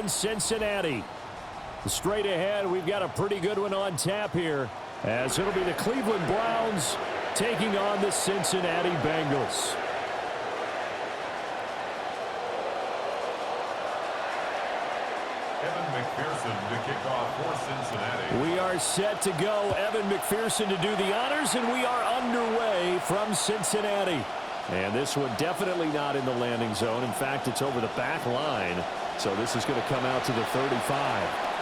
in Cincinnati. Straight ahead, we've got a pretty good one on tap here, as it'll be the Cleveland Browns taking on the Cincinnati Bengals. McPherson to kick off for Cincinnati. We are set to go. Evan McPherson to do the honors, and we are underway from Cincinnati. And this one definitely not in the landing zone. In fact, it's over the back line. So this is going to come out to the 35.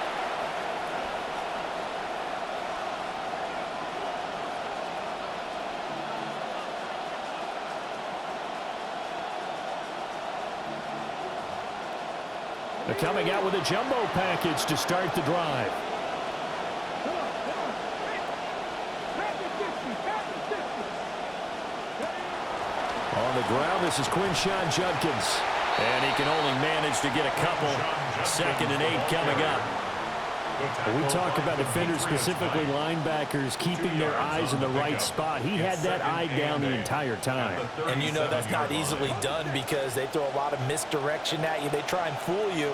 They're coming out with a jumbo package to start the drive. On the ground, this is Quinshon Judkins. And he can only manage to get a couple. 2nd and 8 coming up. When we talk about defenders, specifically linebackers, keeping their eyes in the right spot. He had that eye down the entire time. And you know that's not easily done because they throw a lot of misdirection at you. They try and fool you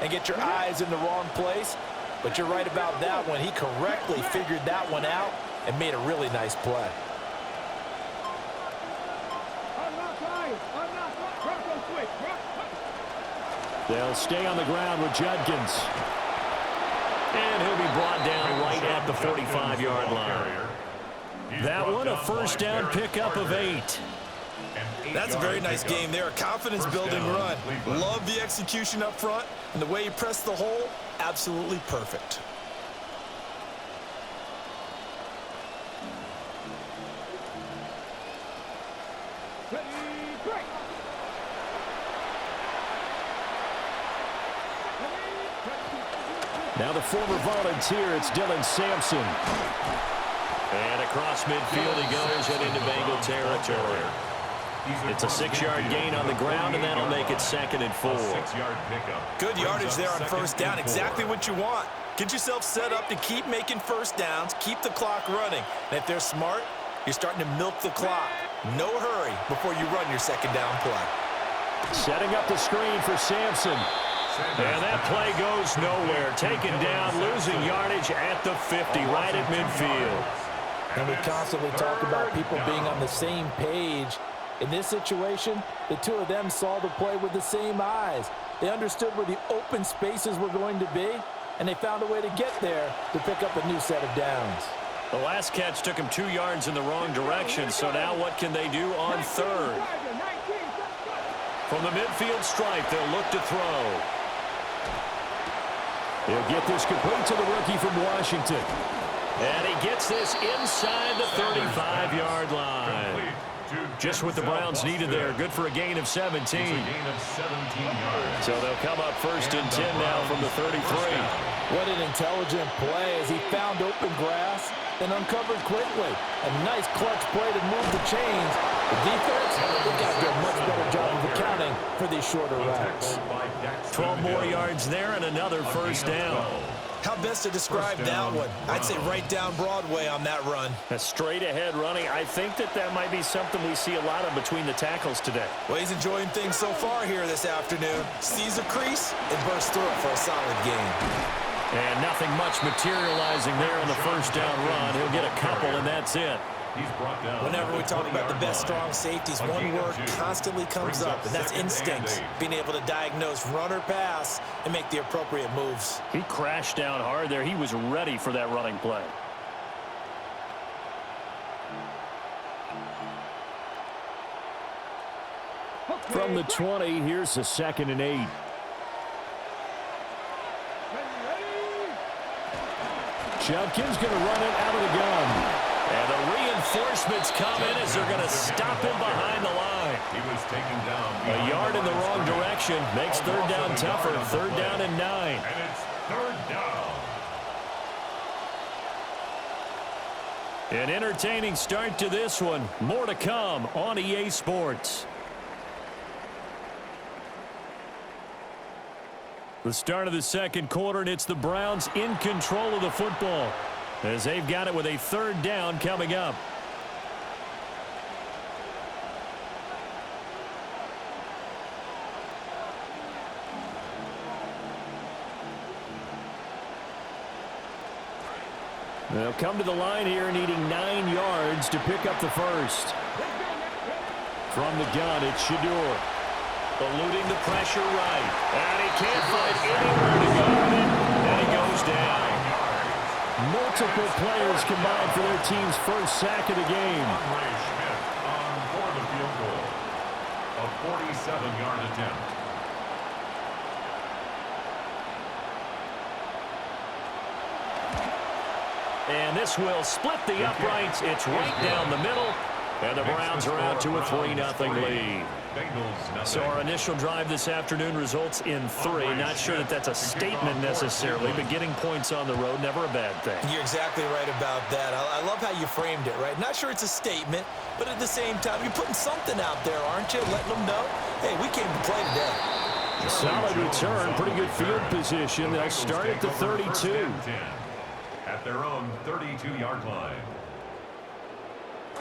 and get your eyes in the wrong place. But you're right about that one. He correctly figured that one out and made a really nice play. They'll stay on the ground with Judkins. And he'll be brought down right at the 45-yard line. That one, a first down pickup of 8. That's a very nice game there. A confidence-building run. Love the execution up front. And the way he pressed the hole, absolutely perfect. Now the former volunteer, it's Dylan Sampson. And across midfield he goes and into Bengal territory. It's a 6-yard gain on the ground, and that'll make it 2nd and 4. Good yardage there on first down. Exactly what you want. Get yourself set up to keep making first downs, keep the clock running. And if they're smart, you're starting to milk the clock. No hurry before you run your 2nd down play. Setting up the screen for Sampson. And that play goes nowhere. Taken down, losing yardage at the 50, right at midfield. And we constantly talk about people being on the same page. In this situation, the two of them saw the play with the same eyes. They understood where the open spaces were going to be, and they found a way to get there to pick up a new set of downs. The last catch took him 2 yards in the wrong direction, so now what can they do on 3rd? From the midfield stripe, they'll look to throw. He'll get this complete to the rookie from Washington. And he gets this inside the 35-yard line. Just what the Browns needed there. Good for a gain of 17. So they'll come up 1st and 10 now from the 33. What an intelligent play as he found open grass and uncovered quickly. A nice clutch play to move the chains. The defense, they've got to do a much better job of accounting for these shorter routes. 12 more yards there and another first down. How best to describe that one? I'd say right down Broadway on that run. A straight-ahead running. I think that might be something we see a lot of between the tackles today. Well, he's enjoying things so far here this afternoon. Sees a crease and bursts through it for a solid gain. And nothing much materializing there on the first down run. He'll get a couple, and that's it. Whenever we talk about the best strong safeties, one word constantly comes up, and that's instinct. Being able to diagnose run or pass and make the appropriate moves. He crashed down hard there. He was ready for that running play. From the 20, here's the 2nd and 8. Judkins going to run it out of the gun. And the reinforcements come in as they're going to stop him behind the line. He was taken down. A yard in the wrong direction makes 3rd down tougher. 3rd down and 9. And it's 3rd down. An entertaining start to this one. More to come on EA Sports. The start of the 2nd quarter, and it's the Browns in control of the football as they've got it with a 3rd down coming up. They'll come to the line here needing 9 yards to pick up the first. From the gun, it's Shador. Eluding the pressure right. And he can't find anywhere to go with it. And he goes down. Multiple players combined for their team's first sack of the game. For the field goal. A 47-yard attempt. And this will split the uprights. It's right down the middle. And the Browns are out to a 3-0 lead. So our initial drive this afternoon results in 3. Not sure that that's a statement necessarily, but getting points on the road, never a bad thing. You're exactly right about that. I love how you framed it, right? Not sure it's a statement, but at the same time, you're putting something out there, aren't you? Letting them know, hey, we came to play today. Solid return, pretty good field position. They'll start at the 32. At their own 32-yard line.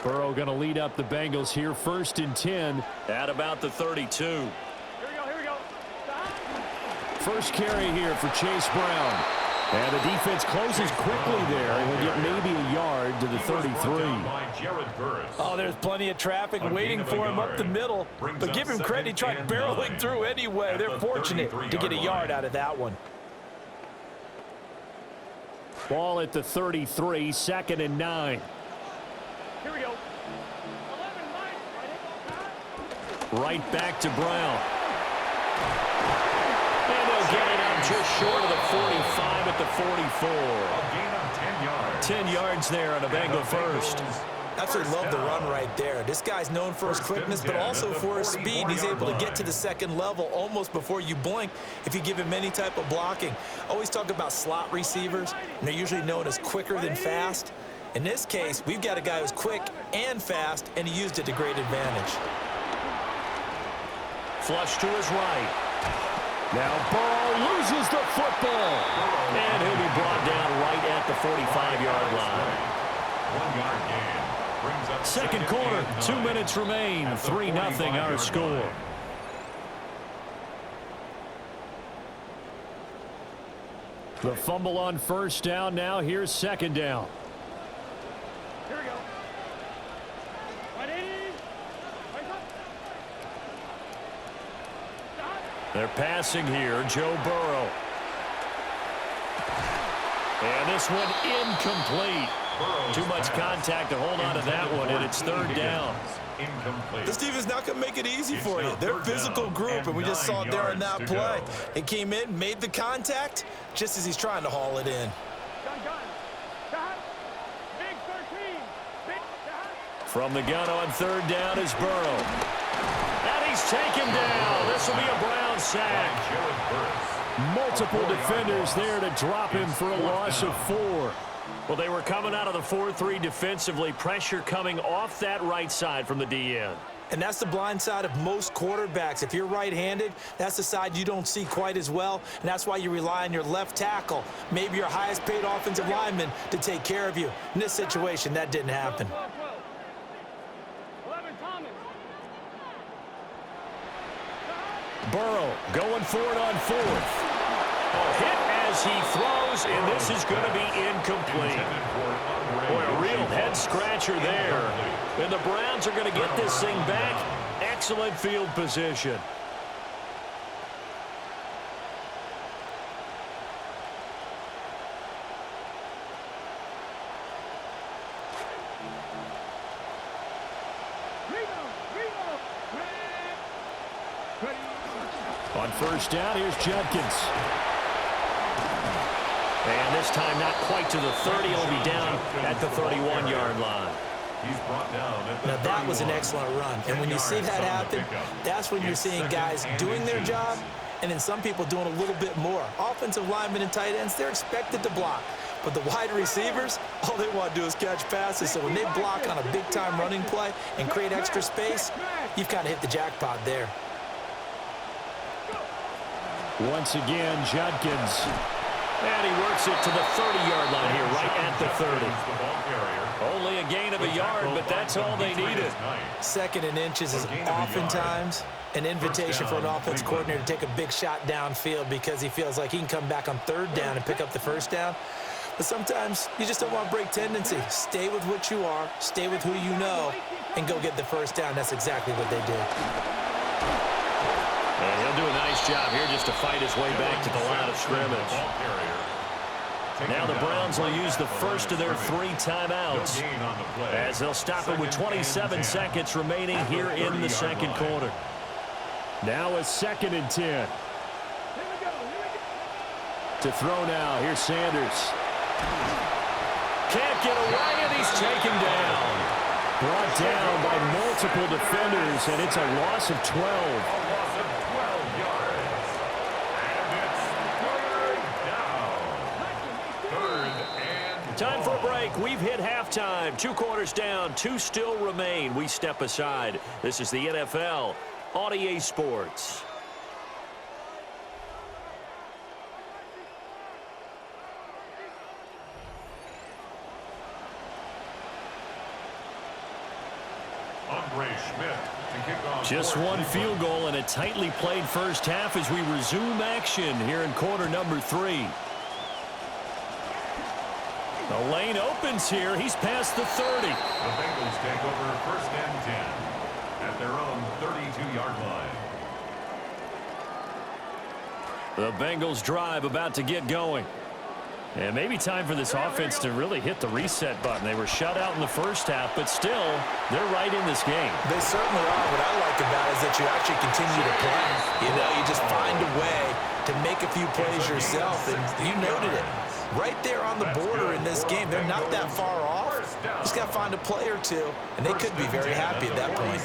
Burrow going to lead up the Bengals here, 1st and 10 at about the 32. Here we go. First carry here for Chase Brown. And the defense closes quickly there, and will get maybe a yard to the 33. Oh, there's plenty of traffic waiting for him up the middle. But give him credit, he tried barreling through anyway. They're fortunate to get a yard out of that one. Ball at the 33, 2nd and 9. Here we go. 11, Right back to Brown. And they'll get it out just short of the 45 at the 44. A gain of 10 yards. 10 yards there on a Bengal first. Absolutely love the run right there. This guy's known for his quickness, but also for his speed. He's able to get to the second level almost before you blink if you give him any type of blocking. Always talk about slot receivers, and they're usually known as quicker than fast. In this case, we've got a guy who's quick and fast, and he used it to great advantage. Flush to his right. Now Burrow loses the football. And he'll be brought down right at the 45-yard line. 1 yard gain. Brings up Second quarter, 2 minutes remain. 3-0 our score. The fumble on first down. Now here's second down. Here we go. Ready? Wake up. Stop. They're passing here. Joe Burrow. And this one incomplete. Too much contact to hold on to that one, and it's 3rd down. This defense not going to make it easy for you. They're a physical group, and we just saw it there on that play. They came in, made the contact, just as he's trying to haul it in. Gun. Big 13. Big From the gun on 3rd down is Burrow. And he's taken down. This will be a Brown sack. Multiple defenders there to drop him for a loss of 4. Well, they were coming out of the 4-3 defensively. Pressure coming off that right side from the DN. And that's the blind side of most quarterbacks. If you're right-handed, that's the side you don't see quite as well, and that's why you rely on your left tackle, maybe your highest-paid offensive lineman, to take care of you. In this situation, that didn't happen. 11, Thomas. Burrow going for it on 4th. Hit as he throws, and this is going to be incomplete. Boy, a real head-scratcher there. And the Browns are going to get this thing back. Excellent field position. On first down, here's Judkins. And this time not quite to the 30. He'll be down at the 31-yard line. He's brought down at the Now, that was an excellent run. And when you see that happen, that's when you're seeing guys doing their job and then some people doing a little bit more. Offensive linemen and tight ends, they're expected to block. But the wide receivers, all they want to do is catch passes. So when they block on a big-time running play and create extra space, you've kind of hit the jackpot there. Once again, Judkins. And he works it to the 30-yard line here, right at the 30. Only a gain of a yard, but that's all they needed. 2nd and inches is oftentimes an invitation for an offense coordinator to take a big shot downfield because he feels like he can come back on 3rd down and pick up the first down. But sometimes you just don't want to break tendency. Stay with what you are, stay with who you know, and go get the first down. That's exactly what they did. And he'll do a nice job here just to fight his way back to the line of scrimmage. Now the Browns will use the first of their 3 timeouts as they'll stop it with 27 seconds remaining here in the second quarter. Now a 2nd and 10. To throw now, here's Sanders. Can't get away, and he's taken down. Brought down by multiple defenders, and it's a loss of 12. Time for a break. We've hit halftime. 2 quarters down, 2 still remain. We step aside. This is the NFL on EA Sports. Just one field goal and a tightly played first half as we resume action here in quarter number 3. The lane opens here. He's past the 30. The Bengals take over 1st and 10 at their own 32-yard line. The Bengals drive about to get going. And maybe time for this offense to really hit the reset button. They were shut out in the first half, but still, they're right in this game. They certainly are. What I like about it is that you actually continue to play. You know, you just find a way to make a few plays yourself, and you noted it. Right there on the border in this game, they're not that far off. Just got to find a play or two, and they could be very happy at that point.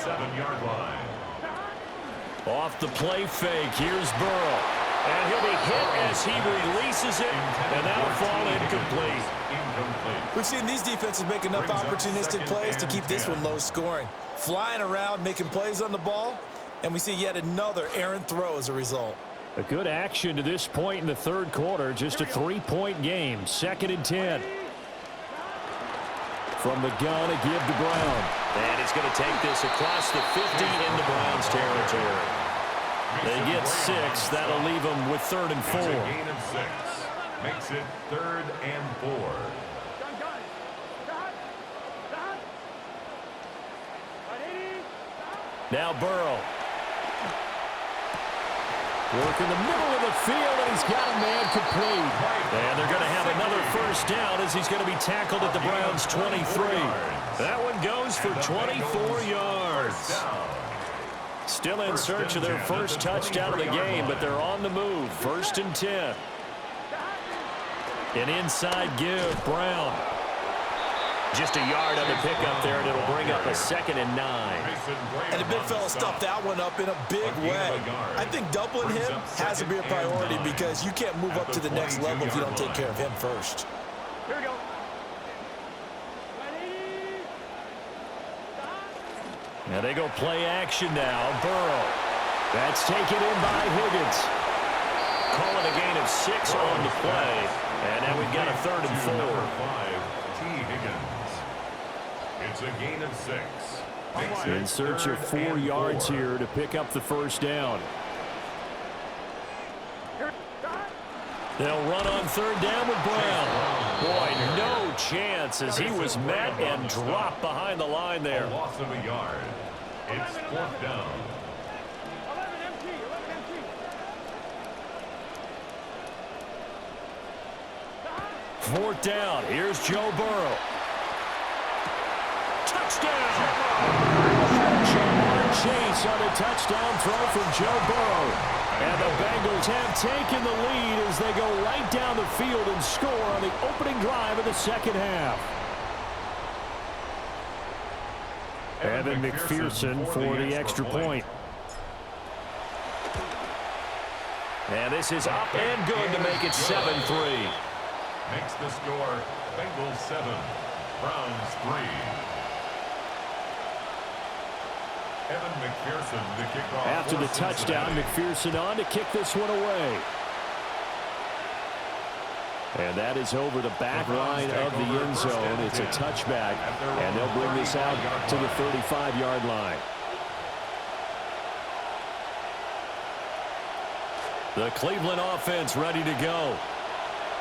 Off the play fake, here's Burrow. And he'll be hit as he releases it, and that'll fall incomplete. We've seen these defenses make enough opportunistic plays to keep this one low scoring. Flying around, making plays on the ball, and we see yet another errant throw as a result. A good action to this point in the third quarter. Just a 3-point game. 2nd and 10. From the gun, a give to Brown. And he's going to take this across the 50 into Browns territory. They get 6. That'll leave them with 3rd and 4. It's a gain of 6. Makes it 3rd and 4. Now Burrow. Work in the middle of the field, and he's got a man complete. And they're going to have another first down as he's going to be tackled at the Browns' 23. That one goes for 24 yards. Still in search of their first touchdown of the game, but they're on the move. 1st and 10. An inside give, Brown. Just a yard on the pickup there, and it'll bring up a 2nd and 9. And the big fella stuffed that one up in a big way. I think doubling him has to be a priority because you can't move up to the next level if you don't take care of him first. Here we go. Now they go play action now. Burrow. That's taken in by Higgins. Call it a gain of 6 on the play. And now we've got a 3rd and 4. Number 5, T. Higgins. It's a gain of 6. In search of 4 yards here to pick up the first down. They'll run on 3rd down with Brown. Boy, no chance as he was met and dropped behind the line there. A loss of a yard. It's 4th down. 11 MT. Fourth down. Here's Joe Burrow. Touchdown! Jamar Chase on a touchdown throw from Joe Burrow. And the Bengals have taken the lead as they go right down the field and score on the opening drive of the second half. Evan McPherson for the extra point. And this is up and good to make it 7-3. Makes the score Bengals 7, Browns 3. Evan McPherson to kick off. After the touchdown, McPherson on to kick this one away. And that is over the back line of the end zone. It's a touchback, and they'll bring this out to the 35-yard line. The Cleveland offense ready to go.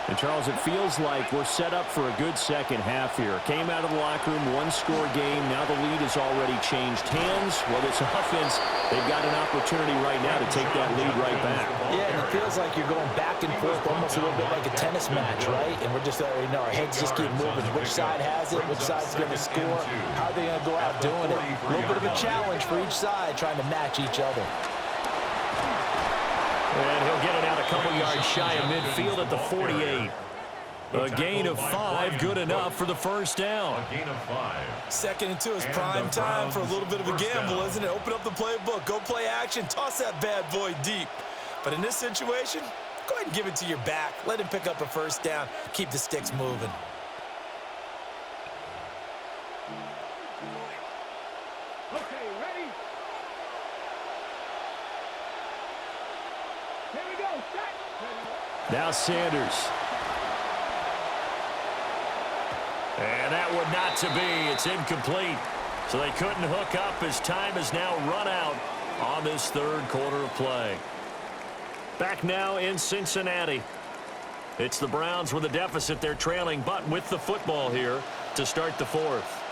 And, Charles, it feels like we're set up for a good second half here. Came out of the locker room, one-score game. Now the lead has already changed hands. Well, this offense, they've got an opportunity right now to take that lead right back. Yeah, and it feels like you're going back and forth almost a little bit like a tennis match, right? And we're just, our heads just keep moving. Which side has it? Which side's going to score? How are they going to go out doing it? A little bit of a challenge for each side trying to match each other. And he'll get it out a couple yards shy of midfield at the 48. A gain of 5, good enough for the first down. A gain of 5. 2nd and 2 is prime time for a little bit of a gamble, isn't it? Open up the playbook, go play action, toss that bad boy deep. But in this situation, go ahead and give it to your back. Let him pick up a first down. Keep the sticks moving. Okay, ready? Here we go. Set. Now Sanders. And that one not to be. It's incomplete. So they couldn't hook up as time has now run out on this third quarter of play. Back now in Cincinnati. It's the Browns with a deficit. They're trailing, but with the football here to start the fourth.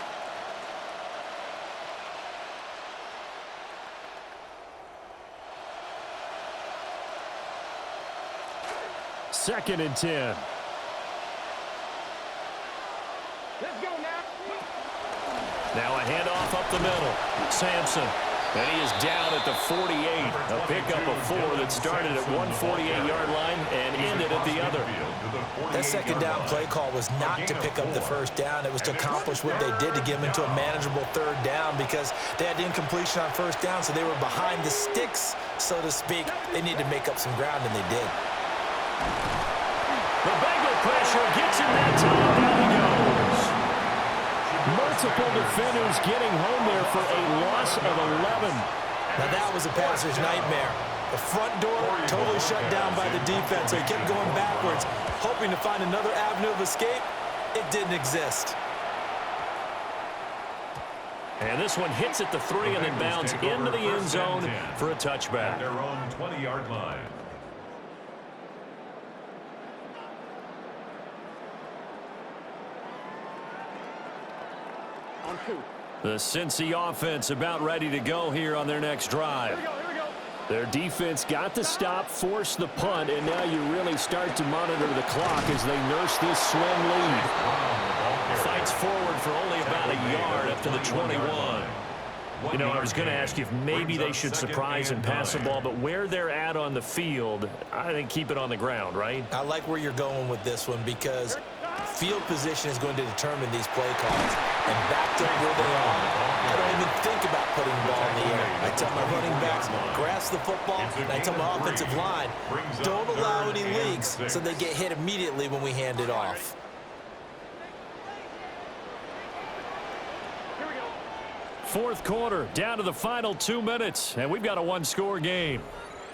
Second and 10. Let's go now. Now a handoff up the middle. Sampson. And he is down at the 48. A pickup of 4 that started at 148-yard line and ended at the other. That second down play call was not to pick up the first down. It was to accomplish what they did to get them into a manageable third down because they had incompletion on first down, so they were behind the sticks, so to speak. They needed to make up some ground, and they did. The Bengal pressure gets him that time. Down he goes. Multiple defenders getting home there for a loss of 11. Now that was a passer's nightmare. The front door totally shut down by the defense, so he kept going backwards, hoping to find another avenue of escape. It didn't exist. And this one hits at the 3 and then bounds into the end zone for a touchback. At their own 20-yard line. On 2. The Cincy offense about ready to go here on their next drive. Here we go. Their defense got the stop, forced the punt, and now you really start to monitor the clock as they nurse this slim lead. Fights forward for only about a yard up to the 21. You know, I was going to ask you if maybe they should surprise and pass the ball, but where they're at on the field, I think keep it on the ground, right? I like where you're going with this one because field position is going to determine these play calls. And backed up where they are, I don't even think about putting the ball in the air. I tell my running backs, grasp the football, and I tell my offensive line, don't allow any leaks so they get hit immediately when we hand it off. Here we go. Fourth quarter, down to the final 2 minutes, and we've got a one-score game.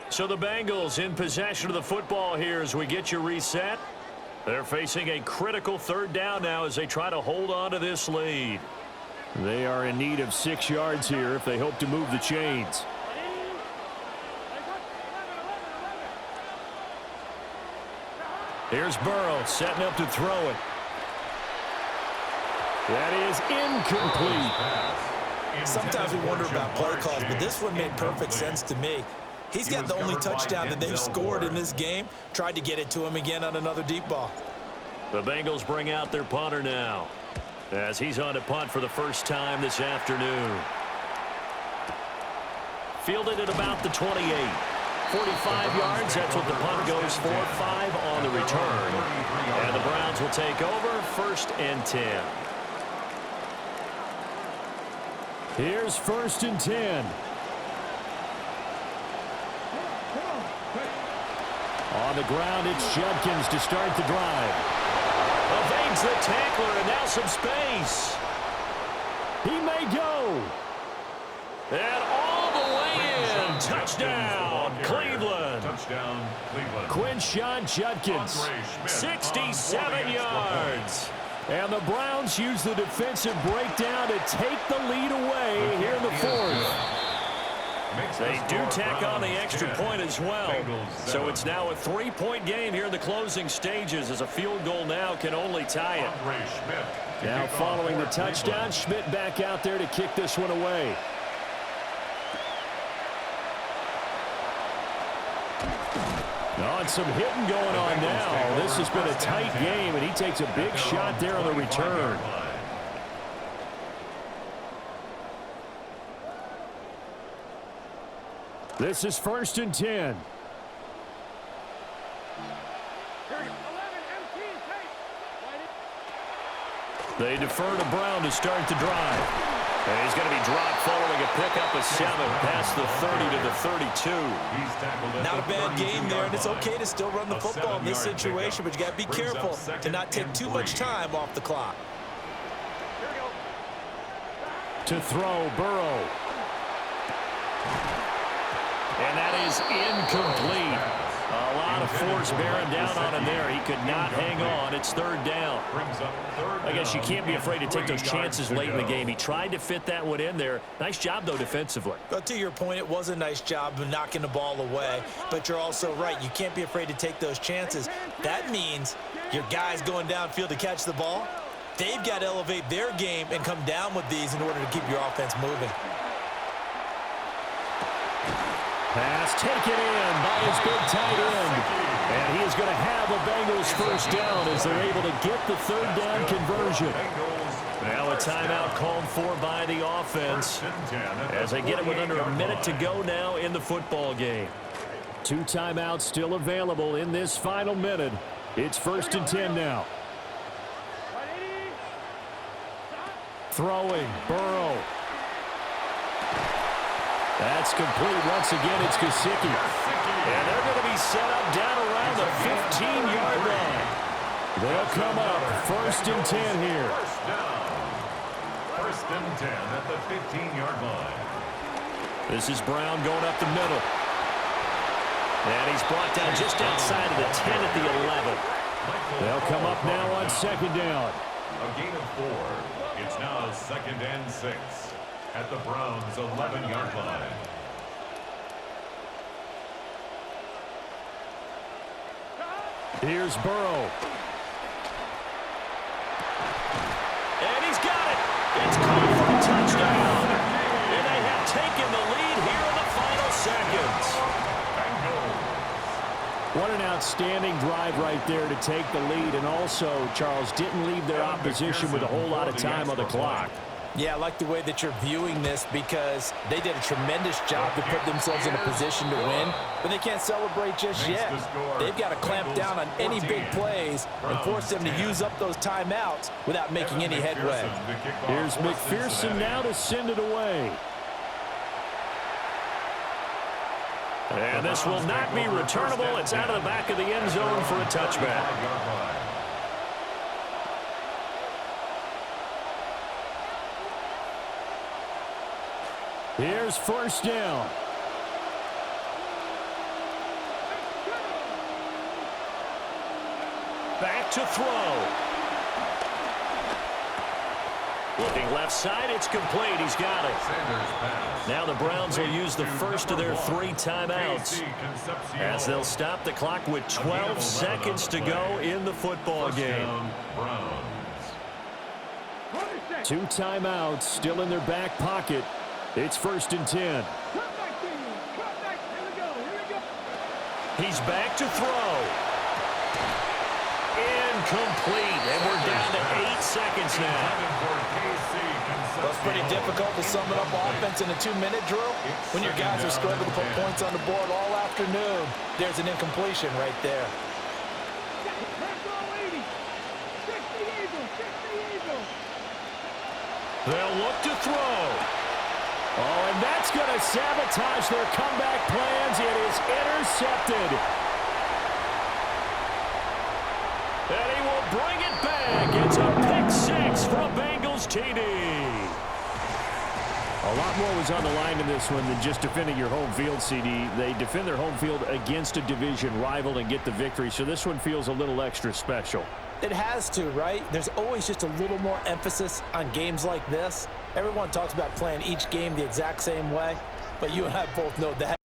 So the Bengals in possession of the football here as we get you reset. They're facing a critical third down now as they try to hold on to this lead. They are in need of 6 yards here if they hope to move the chains. Here's Burrow setting up to throw it. That is incomplete. Sometimes we wonder about play calls, but this one made perfect sense to me. He's got the only touchdown that they've scored in this game. Tried to get it to him again on another deep ball. The Bengals bring out their punter now as he's on to punt for the first time this afternoon. Fielded at about the 28. 45 yards, that's what the punt goes for. 5 on the return. And the Browns will take over, 1st and 10. Here's 1st and 10. On the ground, it's Judkins to start the drive. Evades the tackler, and now some space. He may go. And all the way in. Touchdown, Cleveland. Touchdown, Cleveland. Quinshon Judkins, 67 yards. And the Browns use the defensive breakdown to take the lead away here in the fourth. They do tack on the extra point as well. So it's now a 3-point game here in the closing stages, as a field goal now can only tie it. Now following the touchdown, Schmidt back out there to kick this one away. On some hitting going on now. This has been a tight game, and he takes a big shot there on the return. This is 1st and 10. Here, 11, empty, take. They defer to Brown to start the drive. And he's going to be dropped following a pickup of 7 past the 30 to the 32. Not a bad game there, and it's okay to still run the football in this situation, but you got to be careful to not take too much time off the clock. To throw, Burrow. And that is incomplete. A lot of force bearing down on him there. He could not hang on. It's 3rd down. I guess you can't be afraid to take those chances late in the game. He tried to fit that one in there. Nice job, though, defensively. But to your point, it was a nice job of knocking the ball away. But you're also right. You can't be afraid to take those chances. That means your guys going downfield to catch the ball, they've got to elevate their game and come down with these in order to keep your offense moving. Pass taken in by his big tight end. And he is going to have a Bengals 1st down as they're able to get the 3rd down conversion. Now a timeout called for by the offense as they get it with under a minute to go now in the football game. 2 timeouts still available in this final minute. It's 1st and 10 now. Throwing, Burrow. That's complete. Once again, it's Gesicki. And they're going to be set up down around the 15-yard line. They'll come up 1st and 10 here. 1st and 10 at the 15-yard line. This is Brown going up the middle. And he's brought down just outside of the 10 at the 11. They'll come up now on 2nd down. A gain of 4. It's now 2nd and 6. At the Browns' 11-yard line. Here's Burrow. And he's got it. It's called for a touchdown. And they have taken the lead here in the final seconds. What an outstanding drive right there to take the lead. And also, Charles, didn't leave their opposition with a whole lot of time on the clock. Yeah, I like the way that you're viewing this because they did a tremendous job to put themselves in a position to win, but they can't celebrate just yet. They've got to clamp down on any big plays and force them to use up those timeouts without making any headway. Here's McPherson now to send it away. And this will not be returnable. It's out of the back of the end zone for a touchback. Here's 1st down. Back to throw. Looking left side, it's complete. He's got it. Now the Browns will use the first of their 3 timeouts as they'll stop the clock with 12 seconds to go in the football game. 2 timeouts still in their back pocket. It's 1st and 10. He's back to throw. Incomplete. And we're down to 8 seconds now. Well, it's pretty difficult to sum it up offense in a 2-minute drill. When your guys have struggled to put points on the board all afternoon, there's an incompletion right there. They'll look to throw. Oh, and that's going to sabotage their comeback plans. It is intercepted. And he will bring it back. It's a pick 6 from Bengals TD. A lot more was on the line in this one than just defending your home field, CD. They defend their home field against a division rival and get the victory, so this one feels a little extra special. It has to, right? There's always just a little more emphasis on games like this. Everyone talks about playing each game the exact same way. But you and I both know that